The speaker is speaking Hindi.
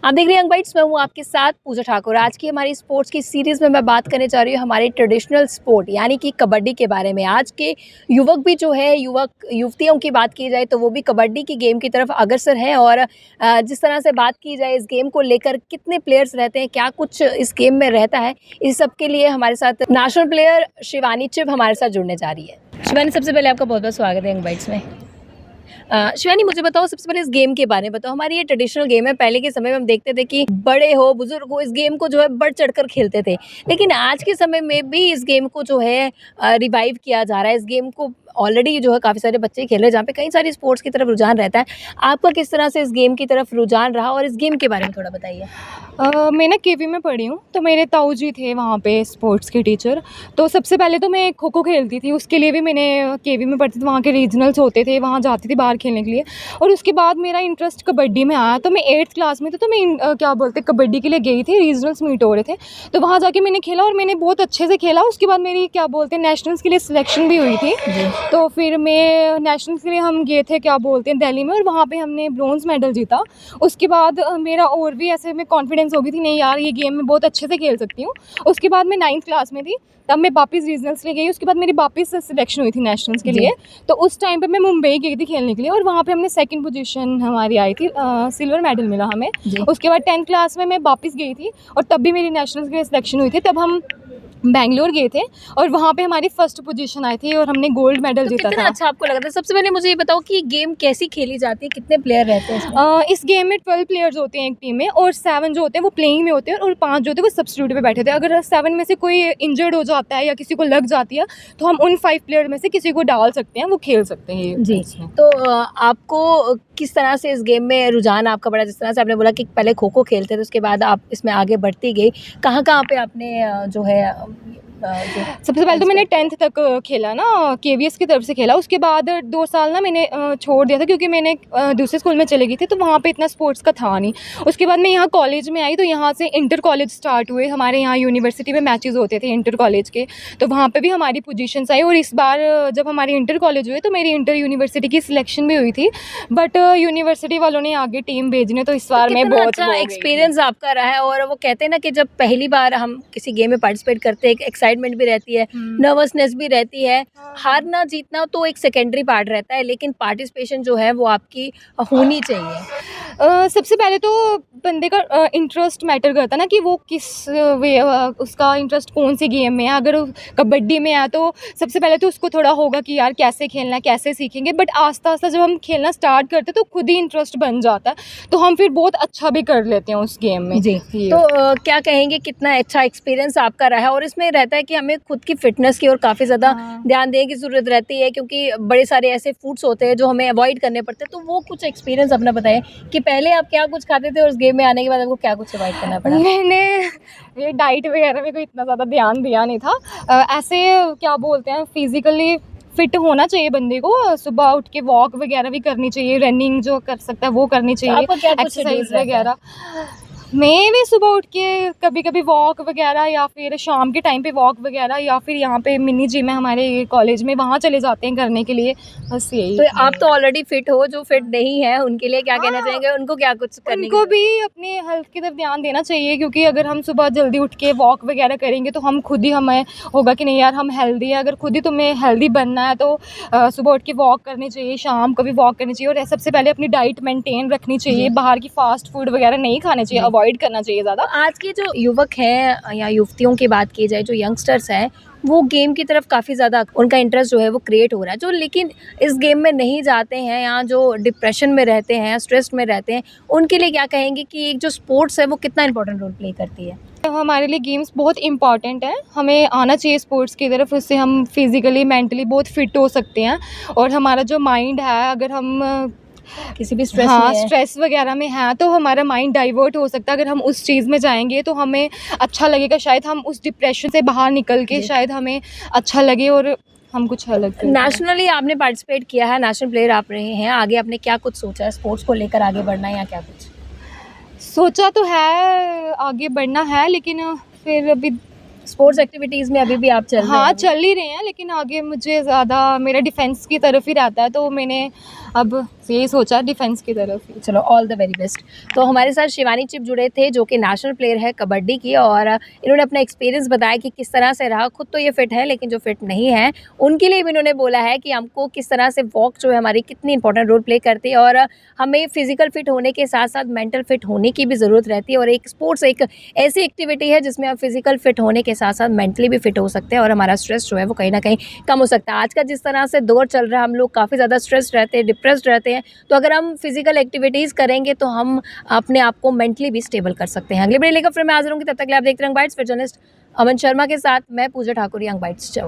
आप देख रहे हैं यंग बाइट्स। मैं हूँ आपके साथ पूजा ठाकुर। आज की हमारी स्पोर्ट्स की सीरीज़ में मैं बात करने जा रही हूँ हमारे ट्रेडिशनल स्पोर्ट यानी कि कबड्डी के बारे में। आज के युवक भी जो है, युवक युवतियों की बात की जाए तो वो भी कबड्डी की गेम की तरफ अग्रसर हैं। और जिस तरह से बात की जाए इस गेम को लेकर, कितने प्लेयर्स रहते हैं, क्या कुछ इस गेम में रहता है, इस सब के लिए हमारे साथ नेशनल प्लेयर शिवानी चिब हमारे साथ जुड़ने जा रही है। शिवानी, सबसे पहले आपका बहुत बहुत स्वागत है यंग बाइट्स में। शिवानी, मुझे बताओ, सबसे पहले इस गेम के बारे में बताओ। हमारी ये ट्रेडिशनल गेम है। पहले के समय में हम देखते थे कि बड़े हो, बुजुर्ग हो, इस गेम को जो है बढ़ चढ़कर खेलते थे। लेकिन आज के समय में भी इस गेम को जो है रिवाइव किया जा रहा है। इस गेम को ऑलरेडी जो है काफ़ी सारे बच्चे खेल रहे हैं, जहाँ पे कई सारी स्पोर्ट्स की तरफ रुझान रहता है। आपका किस तरह से इस गेम की तरफ रुझान रहा और इस गेम के बारे में थोड़ा बताइए। मैं ना केवी में पढ़ी हूँ, तो मेरे ताऊ जी थे वहाँ पे स्पोर्ट्स के टीचर। तो सबसे पहले तो मैं खो खो खेलती थी, उसके लिए भी मैंने केवी में पढ़ती थी, वहाँ के रीजनल्स होते थे, वहाँ जाती थी बाहर खेलने के लिए। और उसके बाद मेरा इंटरेस्ट कबड्डी में आया, तो मैं 8th क्लास में थी, तो मैं क्या बोलते कबड्डी के लिए गई थी। रीजनल्स मीट हो रहे थे, तो वहाँ जाके मैंने खेला और मैंने बहुत अच्छे से खेला। उसके बाद मेरी क्या बोलते हैं नेशनल्स के लिए सिलेक्शन भी हुई थी। तो फिर मैं नेशनल्स के लिए हम गए थे क्या बोलते हैं दिल्ली में, और वहाँ पे हमने ब्रॉन्ज़ मेडल जीता। उसके बाद मेरा और भी ऐसे में कॉन्फिडेंस हो गई थी, नहीं यार ये गेम मैं बहुत अच्छे से खेल सकती हूँ। उसके बाद मैं 9th क्लास में थी, तब मैं वापस रीजनल्स ले गई। उसके बाद मेरी वापस सिलेक्शन हुई थी नेशनल्स के लिए। तो उस टाइम पे मैं मुंबई गई थी खेलने के लिए, और वहाँ पे हमने 2nd पोजीशन हमारी आई थी, सिल्वर मेडल मिला हमें। उसके बाद 10th क्लास में मैं वापस गई थी, और तब भी मेरी नेशनल्स के लिए सिलेक्शन हुई थी। तब हम बैंगलोर गए थे, और वहाँ पे हमारी फर्स्ट पोजीशन आई थी, और हमने गोल्ड मेडल जीता कितना था। अच्छा आपको लगा था? सबसे पहले मुझे ये बताओ कि गेम कैसी खेली जाती है, कितने प्लेयर रहते हैं इसमें? इस गेम में 12 प्लेयर्स होते हैं एक टीम में, और 7 जो होते हैं वो प्लेइंग में होते हैं, और 5 जो होते हैं वो सब्स्टिट्यूट पे बैठे थे। अगर 7 में से कोई इंजर्ड हो जाता है या किसी को लग जाती है, तो हम उन 5 प्लेयर में से किसी को डाल सकते हैं, वो खेल सकते हैं जी। तो आपको किस तरह से इस गेम में रुझान आपका बढ़ा? जिस तरह से आपने बोला कि पहले खो खो खेलते थे, उसके बाद आप इसमें आगे बढ़ती गई। कहाँ पे आपने जो है सबसे पहले तो मैंने 10th तक खेला ना, केवीएस की तरफ से खेला। उसके बाद 2 साल ना मैंने छोड़ दिया था, क्योंकि मैंने दूसरे स्कूल में चली गई थी, तो वहाँ पे इतना स्पोर्ट्स का था नहीं। उसके बाद मैं यहाँ कॉलेज में आई, तो यहाँ से इंटर कॉलेज स्टार्ट हुए। हमारे यहाँ यूनिवर्सिटी में मैचेस होते थे इंटर कॉलेज के, तो वहाँ पे भी हमारी पोजीशंस आई। और इस बार जब हमारी इंटर कॉलेज हुए, तो मेरी इंटर यूनिवर्सिटी की सिलेक्शन भी हुई थी, बट यूनिवर्सिटी वालों ने आगे टीम भेजने, तो इस बार मैं बहुत अच्छा एक्सपीरियंस आपका रहा है। और वो कहते हैं ना कि जब पहली बार हम किसी गेम में पार्टिसिपेट करते हैं, एक एक्साइटमेंट भी रहती है, नर्वसनेस भी रहती है। हारना जीतना तो एक सेकेंडरी पार्ट रहता है, लेकिन पार्टिसिपेशन जो है वो आपकी होनी चाहिए। सबसे पहले तो बंदे का इंटरेस्ट मैटर करता है ना, कि वो किस वे उसका इंटरेस्ट कौन सी गेम में है। अगर कबड्डी में है, तो सबसे पहले तो उसको थोड़ा होगा कि यार कैसे खेलना है, कैसे सीखेंगे। बट आस्ता आस्ता जब हम खेलना स्टार्ट करते हैं, तो खुद ही इंटरेस्ट बन जाता है, तो हम फिर बहुत अच्छा भी कर लेते हैं उस गेम में। जी। तो क्या कहेंगे, कितना अच्छा एक्सपीरियंस आपका रहा है? और इसमें रहता है कि हमें खुद की फिटनेस की ओर काफ़ी ज़्यादा ध्यान देने की ज़रूरत रहती है, क्योंकि बड़े सारे ऐसे फूड्स होते हैं जो हमें अवॉइड करने पड़ते हैं। तो वो कुछ एक्सपीरियंस अपना बताएं कि पहले आप क्या कुछ खाते थे और उस गेम में आने के बाद आपको क्या कुछ अवॉइड करना पड़ा? मैंने ये डाइट वगैरह में कोई इतना ज़्यादा ध्यान दिया नहीं था। ऐसे क्या बोलते हैं, फिज़िकली फिट होना चाहिए बंदे को। सुबह उठ के वॉक वगैरह भी करनी चाहिए, रनिंग जो कर सकता है वो करनी चाहिए, एक्सरसाइज वगैरह। मैं भी सुबह उठ के कभी कभी वॉक वगैरह, या फिर शाम के टाइम पे वॉक वगैरह, या फिर यहाँ पे मिनी जिम है हमारे कॉलेज में, वहाँ चले जाते हैं करने के लिए। बस यही। तो आप तो ऑलरेडी फिट हो, जो फिट नहीं है उनके लिए क्या कहना चाहेंगे? उनको क्या कुछ करने उनको भी अपने हेल्थ की तरफ ध्यान देना चाहिए, क्योंकि अगर हम सुबह जल्दी उठ के वॉक वगैरह करेंगे, तो हम खुद ही, हमें होगा कि नहीं यार हम हेल्दी है। अगर खुद ही तुम्हें हेल्दी बनना है, तो सुबह उठ के वॉक करनी चाहिए, शाम को भी वॉक करनी चाहिए, और सबसे पहले अपनी डाइट मेंटेन रखनी चाहिए। बाहर की फास्ट फूड वगैरह नहीं खाने चाहिए, अवॉइड करना चाहिए ज़्यादा। आज के जो युवक हैं या युवतियों की बात की जाए, जो यंगस्टर्स हैं, वो गेम की तरफ काफ़ी ज़्यादा उनका इंटरेस्ट जो है वो क्रिएट हो रहा है। जो लेकिन इस गेम में नहीं जाते हैं, या जो डिप्रेशन में रहते हैं, स्ट्रेस में रहते हैं, उनके लिए क्या कहेंगे कि एक जो स्पोर्ट्स है वो कितना इंपॉर्टेंट रोल प्ले करती है? हमारे लिए गेम्स बहुत इंपॉर्टेंट है, हमें आना चाहिए स्पोर्ट्स की तरफ। उससे हम फिज़िकली मेंटली बहुत फिट हो सकते हैं, और हमारा जो माइंड है, अगर हम किसी भी स्ट्रेस स्ट्रेस वगैरह में है, तो हमारा माइंड डाइवर्ट हो सकता है। अगर हम उस चीज़ में जाएंगे, तो हमें अच्छा लगेगा, शायद हम उस डिप्रेशन से बाहर निकल के शायद हमें अच्छा लगे, और हम कुछ अलग। नेशनली आपने पार्टिसिपेट किया है, नेशनल प्लेयर आप रहे हैं। आगे आपने क्या कुछ सोचा है, स्पोर्ट्स को लेकर आगे बढ़ना है या क्या कुछ सोचा? तो है आगे बढ़ना है, लेकिन फिर अभी स्पोर्ट्स एक्टिविटीज़ में अभी भी आप चल रहे हैं? हाँ, चल ही रहे हैं, लेकिन आगे मुझे ज़्यादा मेरा डिफेंस की तरफ ही रहता है, तो मैंने अब यही सोचा डिफेंस की तरफ ही। चलो ऑल द वेरी बेस्ट। तो हमारे साथ शिवानी चिप जुड़े थे जो कि नेशनल प्लेयर है कबड्डी की, और इन्होंने अपना एक्सपीरियंस बताया कि किस तरह से रहा। खुद तो ये फिट है, लेकिन जो फिट नहीं है उनके लिए भी इन्होंने बोला है कि हमको किस तरह से वॉक जो है हमारी कितनी इंपॉर्टेंट रोल प्ले करती है, और हमें फिजिकल फिट होने के साथ साथ मेंटल फिट होने की भी ज़रूरत रहती है। और एक स्पोर्ट्स एक ऐसी एक्टिविटी है जिसमें आप फिजिकल फिट होने के साथ साथ मेंटली भी फिट हो सकते हैं, और हमारा स्ट्रेस जो है वो कहीं ना कहीं कम हो सकता है। आज का जिस तरह से दौर चल रहा है, हम लोग काफ़ी ज़्यादा स्ट्रेस रहते हैं, डिप्रेस्ड रहते हैं, तो अगर हम फिजिकल एक्टिविटीज़ करेंगे तो हम अपने आप को मेंटली भी स्टेबल कर सकते हैं। अगली वीडियो लेकर फिर मैं हाजिर हूँ, तब तक के लिए आप देखते रहेंगे बाइट्स। फिर जर्नलिस्ट अमन शर्मा के साथ मैं पूजा ठाकुर, यंग बाइट्स।